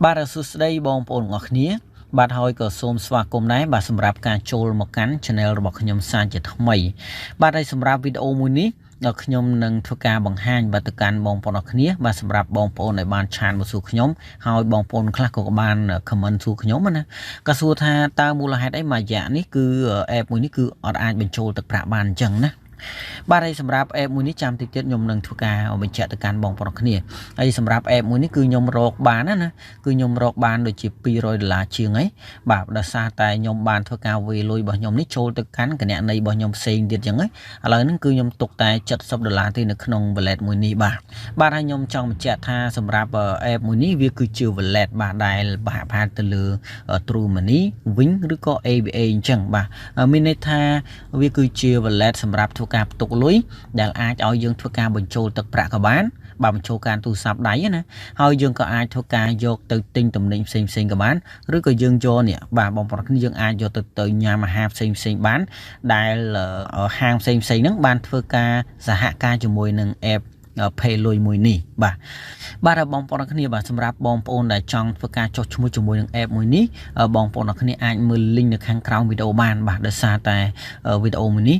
បាទសួស្តីបងប្អូនទាំងអស់គ្នាបាទហើយក៏សូមស្វាគមន៍ដែរបាទសម្រាប់ការចូលមកកាន់ channel របស់ខ្ញុំសាជាថ្មីបាទហើយសម្រាប់វីដេអូមួយនេះខ្ញុំនឹងធ្វើការបង្ហាញបាទទៅកាន់បងប្អូនអរគ្នាបាទសម្រាប់បងប្អូនដែលបានឆាតមកសួរខ្ញុំហើយបងប្អូនខ្លះក៏បាន comment សួរខ្ញុំណាក៏សួរថាតើមូលហេតុអីមួយរយៈនេះគឺ app មួយនេះគឺអត់អាចបញ្ចូលទឹកប្រាក់បានអញ្ចឹងណាបាទហើយសម្រាប់ app មួយនេះចាំតិចទៀតខ្ញុំនឹងធ្វើការបញ្ជាក់ទៅកាន់បងប្អូនគ្នាហើយសម្រាប់ app មួយនេះគឺខ្ញុំរកបានណាគឺខ្ញុំរកបានដូចជា$200ជាងហីបាទដោយសារតែខ្ញុំបានធ្វើការវាយលុយរបស់ខ្ញុំនេះចូលទៅកាន់គណនីរបស់ខ្ញុំផ្សេងទៀតអញ្ចឹងហីឥឡូវហ្នឹងគឺខ្ញុំទុកតែ$70ទេនៅក្នុង wallet មួយនេះបាទហើយខ្ញុំចង់បញ្ជាក់ថាសម្រាប់ app មួយនេះវាគឺជា wallet បាទដែលបាក់ផាតទៅលើ True Money វិញឬក៏ ABA អញ្ចឹងបាទមានន័យថាវាគឺជា wallet សម្រាប់ការផ្ទុកលុយដែលអាចឲ្យយើងធ្វើការបញ្ចូលទឹកប្រាក់ក៏បានបាទបញ្ចូលការទូរស័ព្ទដៃណាហើយយើងក៏អាចធ្វើការយកទៅទិញទំនិញផ្សេងក៏បានឬក៏យើងយកនេះបាទបងប្អូនគ្នាយើងអាចយកទៅញ៉ាំអាហារផ្សេងបានដែលហាងផ្សេងហ្នឹងបានធ្វើការសហការជាមួយនឹង app Payluy មួយនេះបាទបងប្អូនគ្នាបាទសម្រាប់បងប្អូនដែលចង់ធ្វើការចុះឈ្មោះជាមួយនឹង app មួយនេះបងប្អូនគ្នាអាចមើល link នៅខាងក្រោមវីដេអូបានបាទដោយសារតែវីដេអូមួយនេះ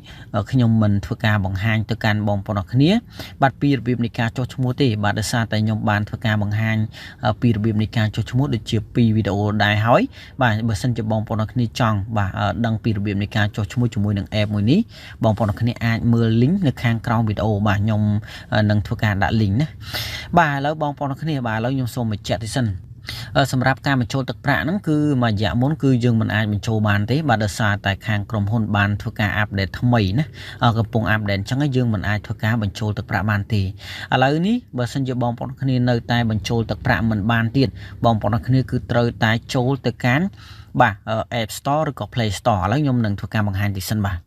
ខ្ញុំមិនធ្វើការបង្ហាញទៅកាន់បងប្អូនគ្នាបាទពីរបៀបនៃការចុះឈ្មោះទេបាទដោយសារតែខ្ញុំបានធ្វើការបង្ហាញពីរបៀបនៃការចុះឈ្មោះដូចជា2វីដេអូដែរហើយបាទបើសិនជាបងប្អូនគ្នាចង់បាទដឹងពីរបៀបនៃការចុះឈ្មោះជាមួយនឹង app មួយនេះបងប្អូនគ្នាអាចមើល link នៅខាងក្រោមវីដេអូបាទខ្ញុំនឹងធ្វើការដាក់ link ណាបាទឥឡូវបងប្អូនគ្នាបាទឥឡូវខ្ញុំសូមបញ្ជាក់តិចសិនសម្រាប់ការបញ្ចូលទឹកប្រាក់ហ្នឹងគឺមួយរយៈមុនគឺយើងមិនអាចបញ្ចូលបានទេបាទដោយសារតែខាងក្រុមហ៊ុនបានធ្វើការអាប់ដេតថ្មីណាកំពុងអាប់ដេតអញ្ចឹងយើងមិនអាចធ្វើការបញ្ចូលទឹកប្រាក់បានទេឥឡូវនេះបើសិនជាបងប្អូនគ្នានៅតែបញ្ចូលទឹកប្រាក់មិនបានទៀតបងប្អូនគ្នាគឺត្រូវតែចូលទៅកាន់បាទ App Store ឬក៏ Play Store ឥឡូវខ្ញុំនឹងធ្វើការបង្ហាញតិចសិនបាទ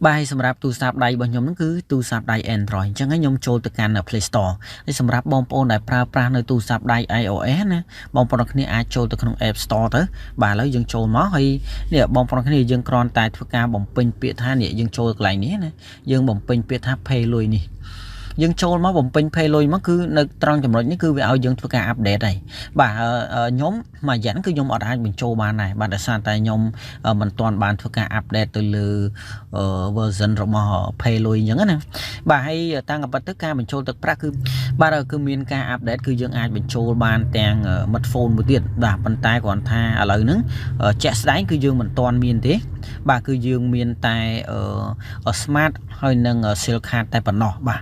ហើយសម្រាប់ទូរស័ព្ទដៃរបស់ខ្ញុំហ្នឹងគឺទូរស័ព្ទដៃ Android អញ្ចឹងខ្ញុំចូលទៅកាន់ Play Store ហើយសម្រាប់បងប្អូនដែលប្រើប្រាស់នៅទូរស័ព្ទដៃ iOS ណាបងប្អូនគ្នាអាចចូលទៅក្នុង App Store ទៅបាទឥឡូវយើងចូលមកហើយនេះបងប្អូនគ្នាយើងគ្រាន់តែធ្វើការបំពេញពាក្យថានេះយើងចូលកន្លែងនេះណាយើងបំពេញពាក្យថា Payluy នេះយើងចូលមកបំពេញ Payluy មកគឺនៅត្រង់ចំណុចនេះគឺវាឲ្យយើងធ្វើការអាប់ដេតហើយបាទខ្ញុំមួយរយៈគឺខ្ញុំអត់អាចបញ្ចូលបានដែរបាទដោយសារតែខ្ញុំមិនទាន់បានធ្វើការអាប់ដេតទៅលើ version របស់ Payluy អញ្ចឹងណាបាទហើយតាំងពីទៅការបញ្ចូលទឹកប្រាក់គឺបាទគឺមានការអាប់ដេតគឺយើងអាចបញ្ចូលបានទាំងមាត់ phone មួយទៀតបាទប៉ុន្តែគ្រាន់ថាឥឡូវហ្នឹងជាក់ស្ដែងគឺយើងមិនទាន់មានទេបាទគឺយើងមានតែsmart ហើយនឹង sim card តែប៉ុណ្ណោះបាទ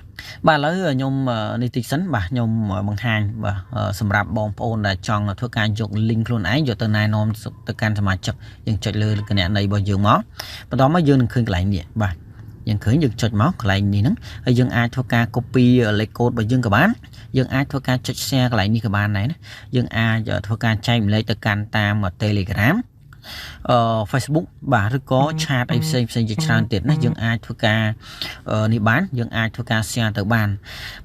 ឥឡូវខ្ញុំនេះតិចសិនបាទខ្ញុំបង្ហាញបាទសម្រាប់បងប្អូនដែលចង់ធ្វើការយក link ខ្លួនឯងយកទៅណែនាំទៅកាន់សមាជិកយើងចុចលើគណនីរបស់យើងមកបន្ទាប់មកយើងនឹងឃើញកន្លែងនេះបាទយើងឃើញយើងចុចមកកន្លែងនេះហ្នឹងហើយយើងអាចធ្វើការ copy លេខកូដរបស់យើងក៏បានយើងអាចធ្វើការចុច share កន្លែងនេះក៏បានដែរណាយើងអាចធ្វើការចែកម្លែកទៅកាន់តាម Telegram Facebook បាទឬក៏ឆាតអីផ្សេងជាច្រើនទៀតណាយើងអាចធ្វើការនេះបានយើងអាចធ្វើការ share ទៅបាន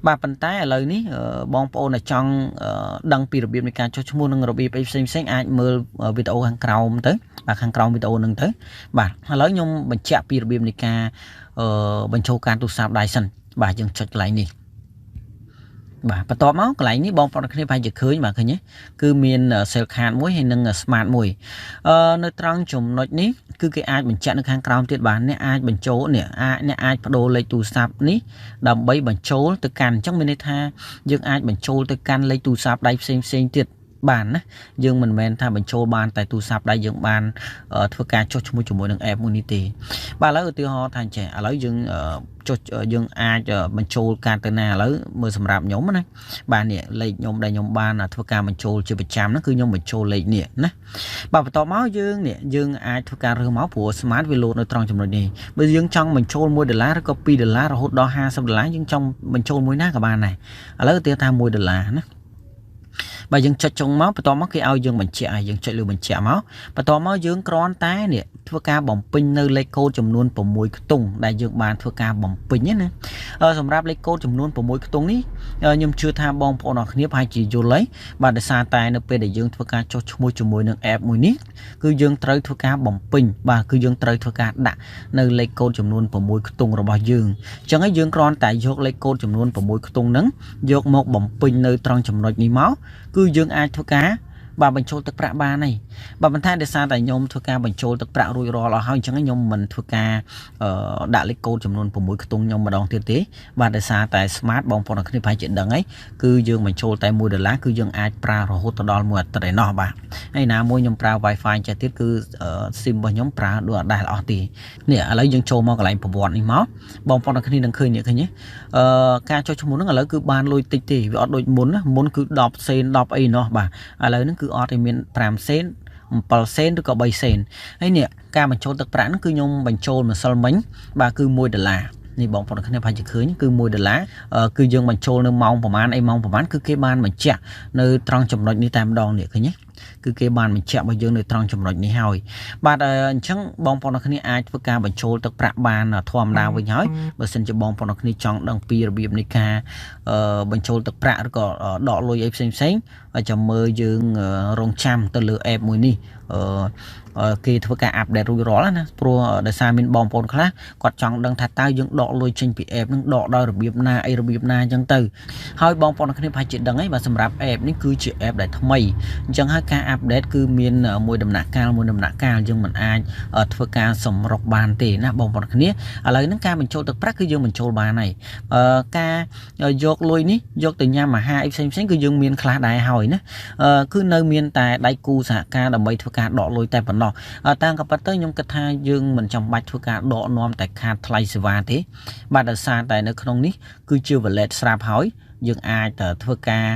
បាទប៉ុន្តែឥឡូវនេះបងប្អូនដែលចង់ដឹងពីរបៀបនៃការចុះឈ្មោះនិងរបៀបអីផ្សេងអាចមើលវីដេអូខាងក្រោមទៅបាទខាងក្រោមវីដេអូហ្នឹងទៅបាទឥឡូវខ្ញុំបញ្ជាក់ពីរបៀបនៃការបញ្ចូលការទូរស័ព្ទដៃសិនបាទយើងចុចកន្លែងនេះបាទបន្ទាប់មកកន្លែងនេះបងប្អូនគ្នាប្រហែលជាឃើញបាទឃើញទេគឺមាន cell card មួយហើយនិង smart មួយនៅត្រង់ចំណុចនេះគឺគេអាចបញ្ជាក់នៅខាងក្រោមទៀតបាទអ្នកអាចបញ្ចូលអ្នកអាចបដូរលេខទូរស័ព្ទនេះដើម្បីបញ្ចូលទៅកាន់អញ្ចឹងមានន័យថាយើងអាចបញ្ចូលទៅកាន់លេខទូរស័ព្ទដៃផ្សេងទៀតបានណាយើងមិនមែនថាបញ្ចូលបានតែទូរស័ព្ទដៃយើងបានធ្វើការចុះឈ្មោះជាមួយនឹង app មួយនេះទេបាទឥឡូវឧទាហរណ៍ថាចេះឥឡូវយើងចុចយើងអាចបញ្ចូលការទៅណាឥឡូវមើលសម្រាប់ខ្ញុំណាបាទនេះលេខខ្ញុំដែលខ្ញុំបានធ្វើការបញ្ចូលជាប្រចាំហ្នឹងគឺខ្ញុំបញ្ចូលលេខនេះណាបាទបន្ទាប់មកយើងអាចធ្វើការរើសមកព្រោះ smart វាលោតនៅត្រង់ចំណុចនេះបើយើងចង់បញ្ចូល$1ឬក៏$2រហូតដល់$50យើងចង់បញ្ចូលមួយណាក៏បានដែរឥឡូវឧទាហរណ៍ថា$1ណាបើយើងចុចចុងមកបន្ទាប់មកគេឲ្យយើងបញ្ជាក់ហើយយើងចុចលើបញ្ជាក់មកបន្ទាប់មកយើងគ្រាន់តែនេះធ្វើការបំពេញនៅលេខកូដចំនួន6ខ្ទង់ដែលយើងបានធ្វើការបំពេញណាសម្រាប់លេខកូដចំនួន6ខ្ទង់នេះខ្ញុំជឿថាបងប្អូនអរគ្នាប្រហែលជាយល់ហើយបាទដោយសារតែនៅពេលដែលយើងធ្វើការចុះឈ្មោះជាមួយនឹង app មួយនេះគឺយើងត្រូវធ្វើការបំពេញបាទគឺយើងត្រូវធ្វើការដាក់នៅលេខកូដចំនួន6ខ្ទង់របស់យើងអញ្ចឹងហើយយើងគ្រាន់តែយកលេខកូដចំនួន6ខ្ទង់ហ្នឹងយកមកបំពេញនៅត្រង់ចំណុចនេះមកគឺយើងអាចធ្វើការ bàបញ្ចូលទឹកប្រាក់បានហើយបើមិនថាដោយសារតែខ្ញុំធ្វើការបញ្ចូលទឹកប្រាក់រួចរាល់អស់ហើយអញ្ចឹងខ្ញុំមិនធ្វើការដាក់លេខកូដចំនួន6ខ្ទង់ខ្ញុំម្ដងទៀតទេបាទដោយសារតែ smart បងប្អូនគ្នាប្រហែលជាដឹងហើយគឺយើងបញ្ចូលតែ$1គឺយើងអាចប្រើរហូតដល់មួយអាទិត្យឯណោះបាទហើយណាមួយខ្ញុំប្រើ Wi-Fi ចេះទៀតគឺ SIM របស់ខ្ញុំប្រើដូចអត់ដែលអស់ទេនេះឥឡូវយើងចូលមកកន្លែងប្រវត្តិនេះមកបងប្អូនគ្នានឹងឃើញនេះឃើញទេការចុះឈ្មោះហ្នឹងឥឡូវគឺបានលុយតិចទេវាអត់ដូចមុនគឺ10សេន10អីណោះបាទឥឡូវហ្នឹងគឺអត់ទេមាន5សេន7សេនឬក៏3សេនហើយនេះការបញ្ចូលទឹកប្រាក់ហ្នឹងគឺខ្ញុំបញ្ចូលម្សិលមិញបាទគឺ$1នេះបងប្អូនគ្នាប្រហែលជាឃើញគឺ$1គឺយើងបញ្ចូលនៅម៉ោងប្រហែលអីម៉ោងប្រហែលគឺគេបានបញ្ជាក់នៅត្រង់ចំណុចនេះតែម្ដងនេះឃើញទេគឺគេបានបញ្ជាក់របស់យើងនៅត្រង់ចំណុចនេះហើយបាទអញ្ចឹងបងប្អូនគ្នាអាចធ្វើការបញ្ចូលទឹកប្រាក់បានធម្មតាវិញហើយបើសិនជាបងប្អូនគ្នាចង់ដឹងពីរបៀបនៃការបញ្ចូលទឹកប្រាក់ឬក៏ដកលុយអីផ្សេងចាំមើលយើងរងចាំទៅលើ app មួយនេះគេធ្វើការអាប់ដេតរួចរាល់ណាព្រោះដោយសារមានបងប្អូនខ្លះគាត់ចង់ដឹងថាតើយើងដកលុយចេញពី app ហ្នឹងដកដោយរបៀបណាអីរបៀបណាអញ្ចឹងទៅហើយបងប្អូនគ្នាប្រហែលជាដឹងហើយបាទសម្រាប់ app នេះគឺជា app ដែលថ្មីអញ្ចឹងហើយការអាប់ដេតគឺមានមួយដំណាក់កាលយើងមិនអាចធ្វើការសម្រុកបានទេណាបងប្អូនគ្នាឥឡូវហ្នឹងការបញ្ចូលទឹកប្រាក់គឺយើងបញ្ចូលបានហើយការយកលុយនេះយកទៅញ៉ាំអាហារអីផ្សេងគឺយើងមានខ្លះដែរហើយណាគឺនៅមានតែដៃគូសហការដើម្បីធ្វើការដកលុយតែប៉ុណ្ណោះតាមក៏ប៉ុន្តែខ្ញុំគិតថាយើងមិនចាំបាច់ធ្វើការដកនាំតែខាតថ្លៃសេវាទេបាទដោយសារតែនៅក្នុងនេះគឺជា wallet ស្រាប់ហើយយើងអាចធ្វើការ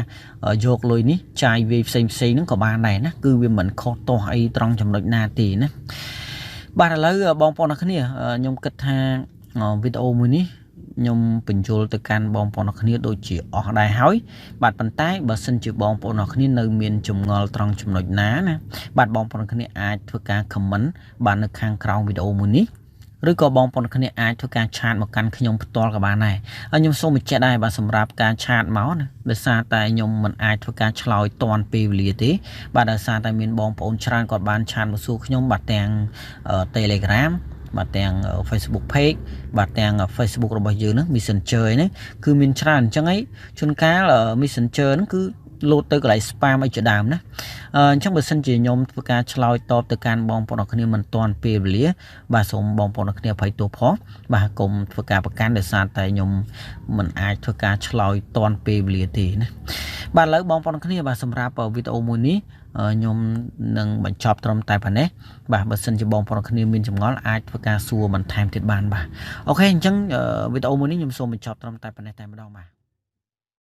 យកលុយនេះចាយវាយផ្សេងហ្នឹងក៏បានដែរណាគឺវាមិនខុសទាស់អីត្រង់ចំណុចណាទេណាបាទឥឡូវបងប្អូនគ្នាខ្ញុំគិតថាវីដេអូមួយនេះខ្ញុំបញ្ចូលទៅកាន់បងប្អូនគ្នាដូចជាអស់ដែរហើយបាទប៉ុន្តែបើសិនជាបងប្អូនគ្នានៅមានចម្ងល់ត្រង់ចំណុចណាណាបាទបងប្អូនគ្នាអាចធ្វើការ comment បាននៅខាងក្រោមវីដេអូមួយនេះឬក៏បងប្អូនគ្នាអាចធ្វើការឆាតមកកាន់ខ្ញុំផ្ទាល់ក៏បានដែរហើយខ្ញុំសូមបញ្ជាក់ដែរបាទសម្រាប់ការឆាតមកណាដោយសារតែខ្ញុំមិនអាចធ្វើការឆ្លើយតាន់ពេលវេលាទេបាទដោយសារតែមានបងប្អូនច្រើនគាត់បានឆាតមកសួរខ្ញុំបាទទាំង Telegram បាទទាំង Facebook page បាទទាំង Facebook របស់យើងហ្នឹង Messenger ហ្នឹងគឺមានច្រើនអញ្ចឹងហើយជួនកាល Messenger ហ្នឹងគឺលោតទៅកន្លែង spam អីជាដើមណាអញ្ចឹងបើសិនជាខ្ញុំធ្វើការឆ្លើយតបទៅកាន់បងប្អូនគ្នាមិនទាន់ពេលវេលាបាទសូមបងប្អូនគ្នាអភ័យទោសផងបាទកុំធ្វើការប្រកាន់ដោយសារតែខ្ញុំមិនអាចធ្វើការឆ្លើយទាន់ពេលវេលាទេណាបាទឥឡូវបងប្អូនគ្នាបាទសម្រាប់វីដេអូមួយនេះខ្ញុំនឹងបញ្ចប់ត្រឹមតែប៉ុណ្ណេះបាទបើសិនជាបងប្អូនគ្នាមានចម្ងល់អាចធ្វើការសួរបន្ថែមទៀតបានបាទអូខេអញ្ចឹងវីដេអូមួយនេះខ្ញុំសូមបញ្ចប់ត្រឹមតែប៉ុណ្ណេះតែម្ដងបាទ